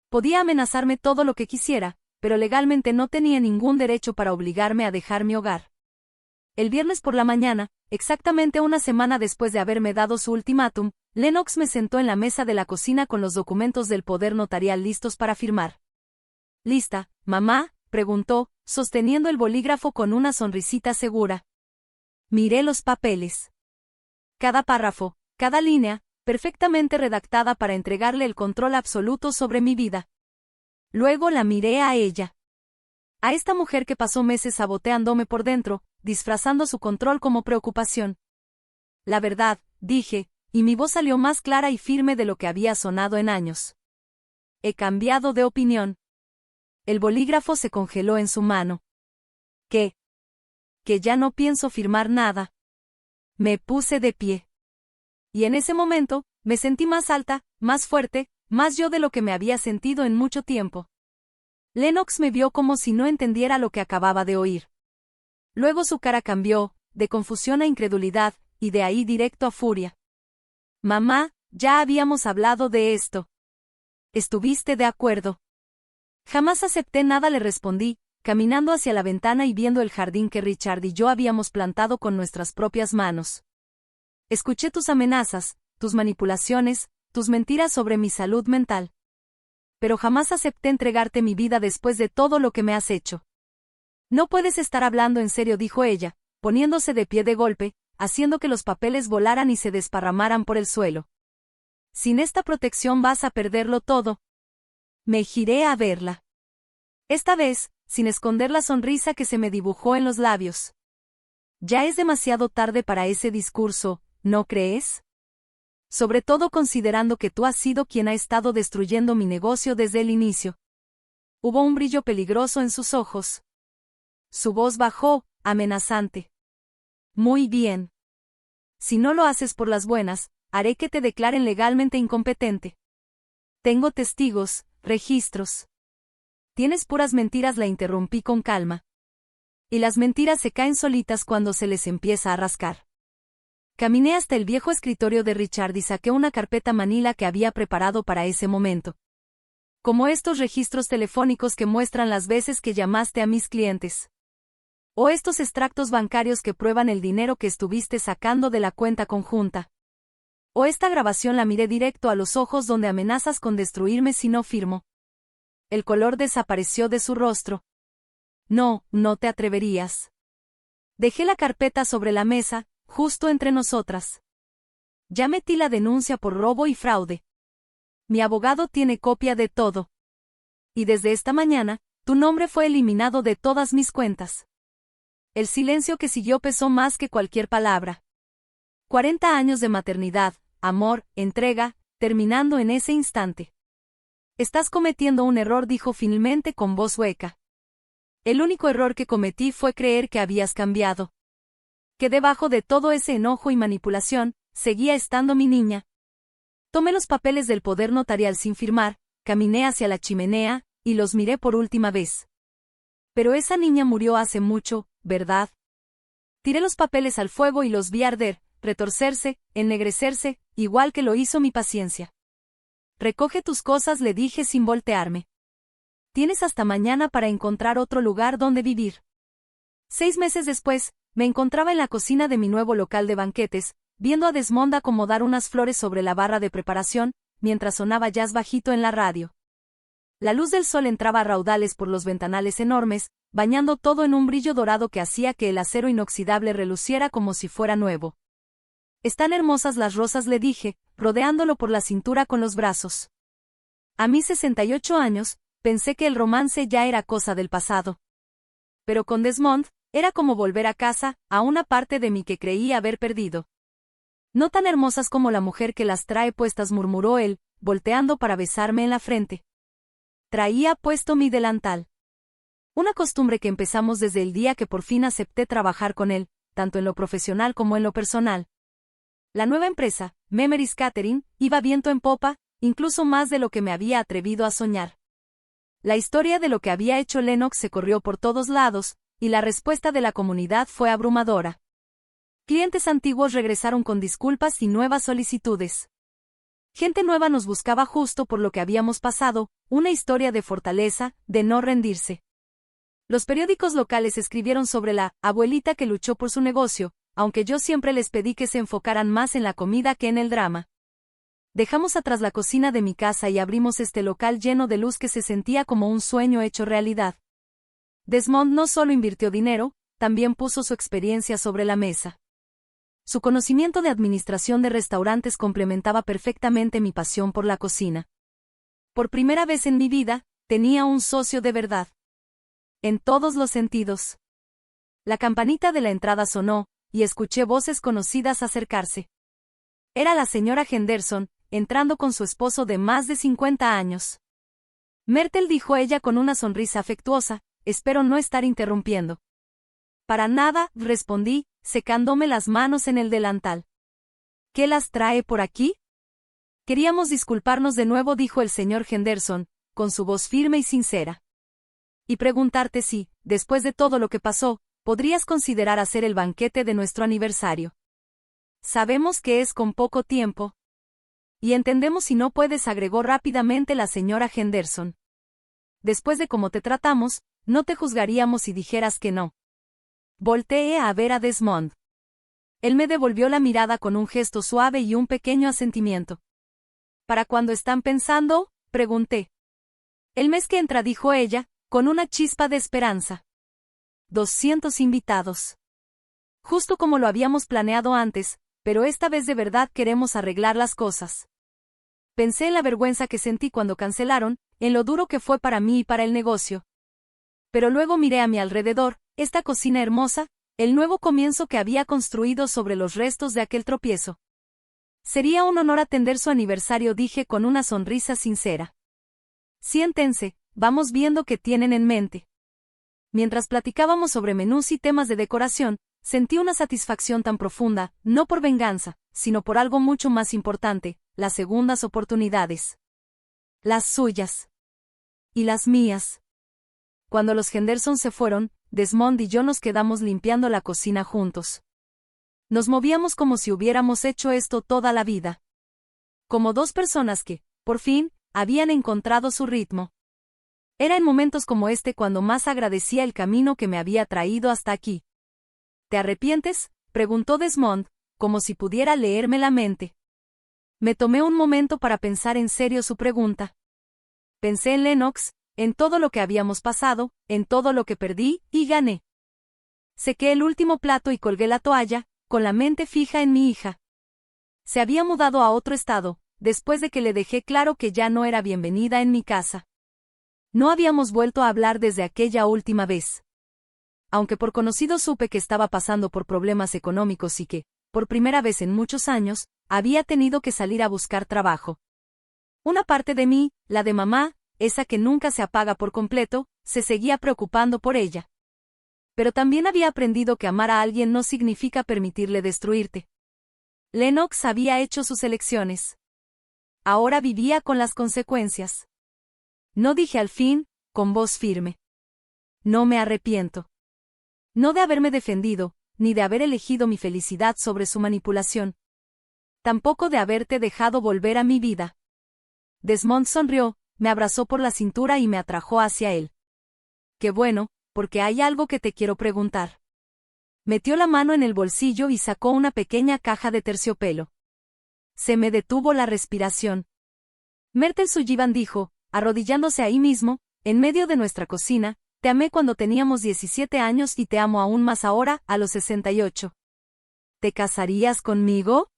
Podía amenazarme todo lo que quisiera, pero legalmente no tenía ningún derecho para obligarme a dejar mi hogar. El viernes por la mañana, exactamente una semana después de haberme dado su ultimátum, Lennox me sentó en la mesa de la cocina con los documentos del poder notarial listos para firmar. ¿Lista, mamá?, preguntó, sosteniendo el bolígrafo con una sonrisita segura. Miré los papeles. Cada párrafo, cada línea, perfectamente redactada para entregarle el control absoluto sobre mi vida. Luego la miré a ella. A esta mujer que pasó meses saboteándome por dentro, disfrazando su control como preocupación. La verdad, dije, y mi voz salió más clara y firme de lo que había sonado en años. He cambiado de opinión. El bolígrafo se congeló en su mano. ¿Qué? Que ya no pienso firmar nada. Me puse de pie. Y en ese momento, me sentí más alta, más fuerte, más yo de lo que me había sentido en mucho tiempo. Lennox me vio como si no entendiera lo que acababa de oír. Luego su cara cambió, de confusión a incredulidad, y de ahí directo a furia. Mamá, ya habíamos hablado de esto. ¿Estuviste de acuerdo? Jamás acepté nada, le respondí, caminando hacia la ventana y viendo el jardín que Richard y yo habíamos plantado con nuestras propias manos. Escuché tus amenazas, tus manipulaciones, tus mentiras sobre mi salud mental. Pero jamás acepté entregarte mi vida después de todo lo que me has hecho. No puedes estar hablando en serio, dijo ella, poniéndose de pie de golpe, haciendo que los papeles volaran y se desparramaran por el suelo. Sin esta protección vas a perderlo todo. Me giré a verla. Esta vez, sin esconder la sonrisa que se me dibujó en los labios. Ya es demasiado tarde para ese discurso, ¿no crees? Sobre todo considerando que tú has sido quien ha estado destruyendo mi negocio desde el inicio. Hubo un brillo peligroso en sus ojos. Su voz bajó, amenazante. Muy bien. Si no lo haces por las buenas, haré que te declaren legalmente incompetente. Tengo testigos, registros. Tienes puras mentiras, la interrumpí con calma. Y las mentiras se caen solitas cuando se les empieza a rascar. Caminé hasta el viejo escritorio de Richard y saqué una carpeta manila que había preparado para ese momento. Como estos registros telefónicos que muestran las veces que llamaste a mis clientes. O estos extractos bancarios que prueban el dinero que estuviste sacando de la cuenta conjunta. O esta grabación, la miré directo a los ojos, donde amenazas con destruirme si no firmo. El color desapareció de su rostro. No, no te atreverías. Dejé la carpeta sobre la mesa, justo entre nosotras. Ya metí la denuncia por robo y fraude. Mi abogado tiene copia de todo. Y desde esta mañana, tu nombre fue eliminado de todas mis cuentas. El silencio que siguió pesó más que cualquier palabra. 40 años de maternidad, amor, entrega, terminando en ese instante. Estás cometiendo un error, dijo finalmente con voz hueca. El único error que cometí fue creer que habías cambiado. Que debajo de todo ese enojo y manipulación, seguía estando mi niña. Tomé los papeles del poder notarial sin firmar, caminé hacia la chimenea, y los miré por última vez. Pero esa niña murió hace mucho, ¿verdad? Tiré los papeles al fuego y los vi arder, retorcerse, ennegrecerse, igual que lo hizo mi paciencia. Recoge tus cosas, le dije sin voltearme. Tienes hasta mañana para encontrar otro lugar donde vivir. 6 meses después, me encontraba en la cocina de mi nuevo local de banquetes, viendo a Desmond acomodar unas flores sobre la barra de preparación, mientras sonaba jazz bajito en la radio. La luz del sol entraba a raudales por los ventanales enormes, bañando todo en un brillo dorado que hacía que el acero inoxidable reluciera como si fuera nuevo. Están hermosas las rosas, le dije, rodeándolo por la cintura con los brazos. A mis 68 años, pensé que el romance ya era cosa del pasado. Pero con Desmond, era como volver a casa, a una parte de mí que creí haber perdido. No tan hermosas como la mujer que las trae puestas, murmuró él, volteando para besarme en la frente. Traía puesto mi delantal. Una costumbre que empezamos desde el día que por fin acepté trabajar con él, tanto en lo profesional como en lo personal. La nueva empresa, Memories Catering, iba viento en popa, incluso más de lo que me había atrevido a soñar. La historia de lo que había hecho Lennox se corrió por todos lados, y la respuesta de la comunidad fue abrumadora. Clientes antiguos regresaron con disculpas y nuevas solicitudes. Gente nueva nos buscaba justo por lo que habíamos pasado, una historia de fortaleza, de no rendirse. Los periódicos locales escribieron sobre la abuelita que luchó por su negocio, aunque yo siempre les pedí que se enfocaran más en la comida que en el drama. Dejamos atrás la cocina de mi casa y abrimos este local lleno de luz que se sentía como un sueño hecho realidad. Desmond no solo invirtió dinero, también puso su experiencia sobre la mesa. Su conocimiento de administración de restaurantes complementaba perfectamente mi pasión por la cocina. Por primera vez en mi vida, tenía un socio de verdad. En todos los sentidos. La campanita de la entrada sonó, y escuché voces conocidas acercarse. Era la señora Henderson, entrando con su esposo de más de 50 años. Myrtle, dijo ella con una sonrisa afectuosa, espero no estar interrumpiendo. Para nada, respondí, secándome las manos en el delantal. ¿Qué las trae por aquí? Queríamos disculparnos de nuevo, dijo el señor Henderson, con su voz firme y sincera. Y preguntarte si, después de todo lo que pasó, podrías considerar hacer el banquete de nuestro aniversario. Sabemos que es con poco tiempo. Y entendemos si no puedes, agregó rápidamente la señora Henderson. Después de cómo te tratamos, no te juzgaríamos si dijeras que no. Volteé a ver a Desmond. Él me devolvió la mirada con un gesto suave y un pequeño asentimiento. ¿Para cuándo están pensando?, pregunté. El mes que entra, dijo ella, con una chispa de esperanza. 200 invitados. Justo como lo habíamos planeado antes, pero esta vez de verdad queremos arreglar las cosas. Pensé en la vergüenza que sentí cuando cancelaron, en lo duro que fue para mí y para el negocio. Pero luego miré a mi alrededor, esta cocina hermosa, el nuevo comienzo que había construido sobre los restos de aquel tropiezo. Sería un honor atender su aniversario, dije con una sonrisa sincera. Siéntense, vamos viendo qué tienen en mente. Mientras platicábamos sobre menús y temas de decoración, sentí una satisfacción tan profunda, no por venganza, sino por algo mucho más importante, las segundas oportunidades. Las suyas. Y las mías. Cuando los Henderson se fueron, Desmond y yo nos quedamos limpiando la cocina juntos. Nos movíamos como si hubiéramos hecho esto toda la vida. Como dos personas que, por fin, habían encontrado su ritmo. Era en momentos como este cuando más agradecía el camino que me había traído hasta aquí. ¿Te arrepientes?, preguntó Desmond, como si pudiera leerme la mente. Me tomé un momento para pensar en serio su pregunta. Pensé en Lennox, en todo lo que habíamos pasado, en todo lo que perdí y gané. Sequé el último plato y colgué la toalla, con la mente fija en mi hija. Se había mudado a otro estado, después de que le dejé claro que ya no era bienvenida en mi casa. No habíamos vuelto a hablar desde aquella última vez. Aunque por conocido supe que estaba pasando por problemas económicos y que, por primera vez en muchos años, había tenido que salir a buscar trabajo. Una parte de mí, la de mamá, esa que nunca se apaga por completo, se seguía preocupando por ella. Pero también había aprendido que amar a alguien no significa permitirle destruirte. Lennox había hecho sus elecciones. Ahora vivía con las consecuencias. No, dije al fin, con voz firme. No me arrepiento. No de haberme defendido, ni de haber elegido mi felicidad sobre su manipulación. Tampoco de haberte dejado volver a mi vida. Desmond sonrió, me abrazó por la cintura y me atrajo hacia él. Qué bueno, porque hay algo que te quiero preguntar. Metió la mano en el bolsillo y sacó una pequeña caja de terciopelo. Se me detuvo la respiración. Myrtle Sullivan dijo, arrodillándose ahí mismo, en medio de nuestra cocina, te amé cuando teníamos 17 años y te amo aún más ahora, a los 68. ¿Te casarías conmigo?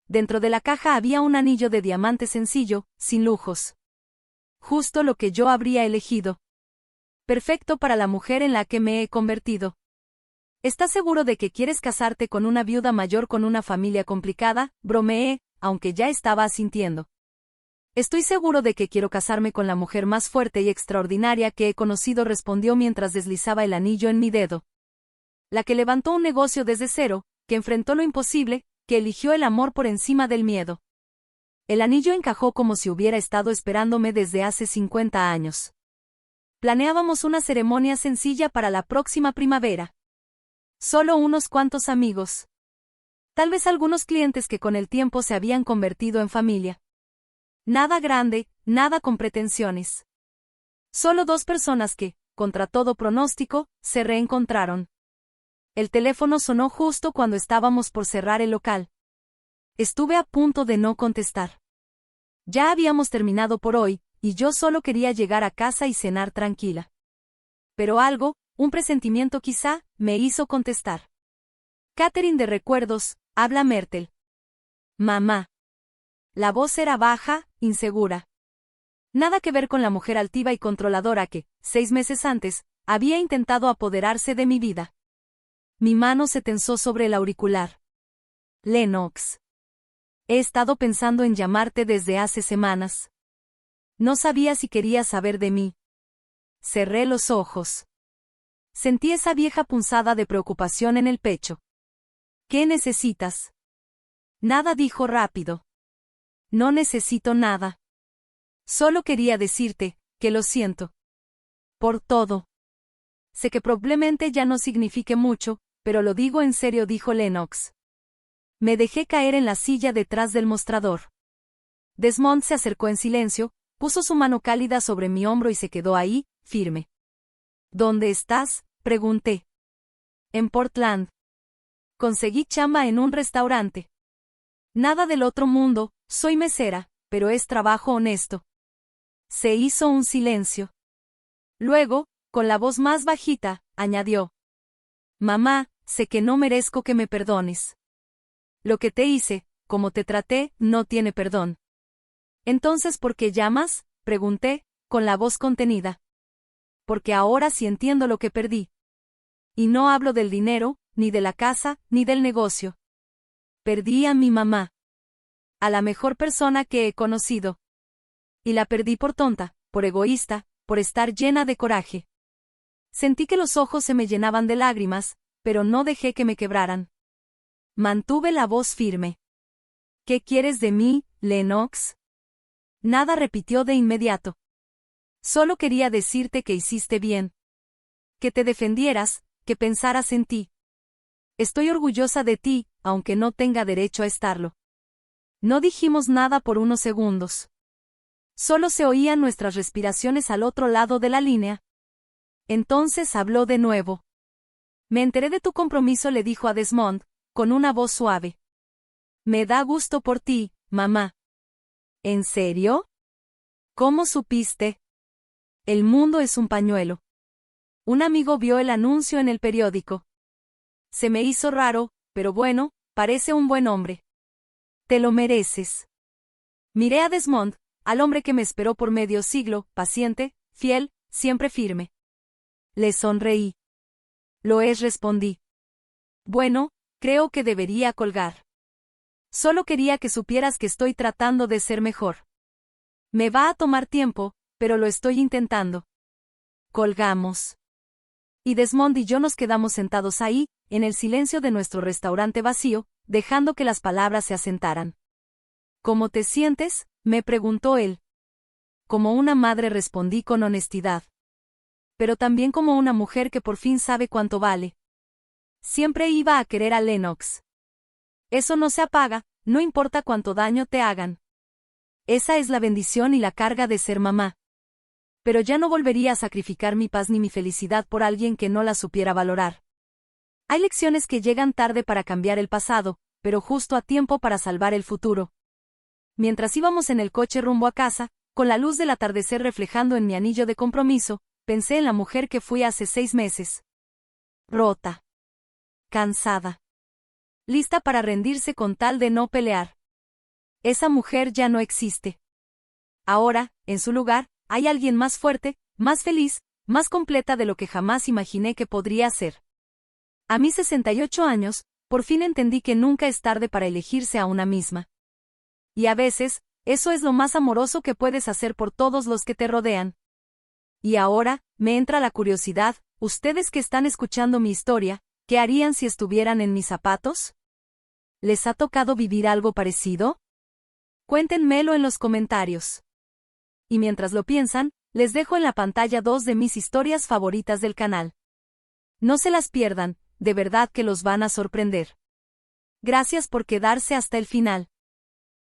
Dentro de la caja había un anillo de diamante sencillo, sin lujos. Justo lo que yo habría elegido. Perfecto para la mujer en la que me he convertido. ¿Estás seguro de que quieres casarte con una viuda mayor con una familia complicada?, bromeé, aunque ya estaba asintiendo. Estoy seguro de que quiero casarme con la mujer más fuerte y extraordinaria que he conocido, respondió mientras deslizaba el anillo en mi dedo. La que levantó un negocio desde cero, que enfrentó lo imposible, que eligió el amor por encima del miedo. El anillo encajó como si hubiera estado esperándome desde hace 50 años. Planeábamos una ceremonia sencilla para la próxima primavera. Solo unos cuantos amigos. Tal vez algunos clientes que con el tiempo se habían convertido en familia. Nada grande, nada con pretensiones. Solo dos personas que, contra todo pronóstico, se reencontraron. El teléfono sonó justo cuando estábamos por cerrar el local. Estuve a punto de no contestar. Ya habíamos terminado por hoy, y yo solo quería llegar a casa y cenar tranquila. Pero algo, un presentimiento quizá, me hizo contestar. Catherine de recuerdos, habla Myrtle. Mamá. La voz era baja, insegura. Nada que ver con la mujer altiva y controladora que, 6 meses antes, había intentado apoderarse de mi vida. Mi mano se tensó sobre el auricular. Lennox. He estado pensando en llamarte desde hace semanas. No sabía si querías saber de mí. Cerré los ojos. Sentí esa vieja punzada de preocupación en el pecho. ¿Qué necesitas? Nada, dijo rápido. No necesito nada. Solo quería decirte, que lo siento. Por todo. Sé que probablemente ya no signifique mucho, pero lo digo en serio, dijo Lennox. Me dejé caer en la silla detrás del mostrador. Desmond se acercó en silencio, puso su mano cálida sobre mi hombro y se quedó ahí, firme. ¿Dónde estás?, pregunté. En Portland. Conseguí chamba en un restaurante. Nada del otro mundo, soy mesera, pero es trabajo honesto. Se hizo un silencio. Luego, con la voz más bajita, añadió. Mamá, sé que no merezco que me perdones. Lo que te hice, como te traté, no tiene perdón. Entonces, ¿por qué llamas?, pregunté, con la voz contenida. Porque ahora sí entiendo lo que perdí. Y no hablo del dinero, ni de la casa, ni del negocio. Perdí a mi mamá. A la mejor persona que he conocido. Y la perdí por tonta, por egoísta, por estar llena de coraje. Sentí que los ojos se me llenaban de lágrimas, pero no dejé que me quebraran. Mantuve la voz firme. ¿Qué quieres de mí, Lennox? Nada, repitió de inmediato. Solo quería decirte que hiciste bien. Que te defendieras, que pensaras en ti. Estoy orgullosa de ti, aunque no tenga derecho a estarlo. No dijimos nada por unos segundos. Solo se oían nuestras respiraciones al otro lado de la línea. Entonces habló de nuevo. Me enteré de tu compromiso, le dijo a Desmond, con una voz suave. Me da gusto por ti, mamá. ¿En serio? ¿Cómo supiste? El mundo es un pañuelo. Un amigo vio el anuncio en el periódico. Se me hizo raro, pero bueno, parece un buen hombre. Te lo mereces. Miré a Desmond, al hombre que me esperó por medio siglo, paciente, fiel, siempre firme. Le sonreí. Lo es, respondí. Bueno, creo que debería colgar. Solo quería que supieras que estoy tratando de ser mejor. Me va a tomar tiempo, pero lo estoy intentando. Colgamos. Y Desmond y yo nos quedamos sentados ahí, en el silencio de nuestro restaurante vacío, dejando que las palabras se asentaran. ¿Cómo te sientes?, me preguntó él. Como una madre, respondí con honestidad. Pero también como una mujer que por fin sabe cuánto vale. Siempre iba a querer a Lennox. Eso no se apaga, no importa cuánto daño te hagan. Esa es la bendición y la carga de ser mamá. Pero ya no volvería a sacrificar mi paz ni mi felicidad por alguien que no la supiera valorar. Hay lecciones que llegan tarde para cambiar el pasado, pero justo a tiempo para salvar el futuro. Mientras íbamos en el coche rumbo a casa, con la luz del atardecer reflejando en mi anillo de compromiso, pensé en la mujer que fui hace 6 meses. Rota. Cansada. Lista para rendirse con tal de no pelear. Esa mujer ya no existe. Ahora, en su lugar, hay alguien más fuerte, más feliz, más completa de lo que jamás imaginé que podría ser. A mis 68 años, por fin entendí que nunca es tarde para elegirse a una misma. Y a veces, eso es lo más amoroso que puedes hacer por todos los que te rodean. Y ahora, me entra la curiosidad, ustedes que están escuchando mi historia, ¿qué harían si estuvieran en mis zapatos? ¿Les ha tocado vivir algo parecido? Cuéntenmelo en los comentarios. Y mientras lo piensan, les dejo en la pantalla 2 de mis historias favoritas del canal. No se las pierdan, de verdad que los van a sorprender. Gracias por quedarse hasta el final.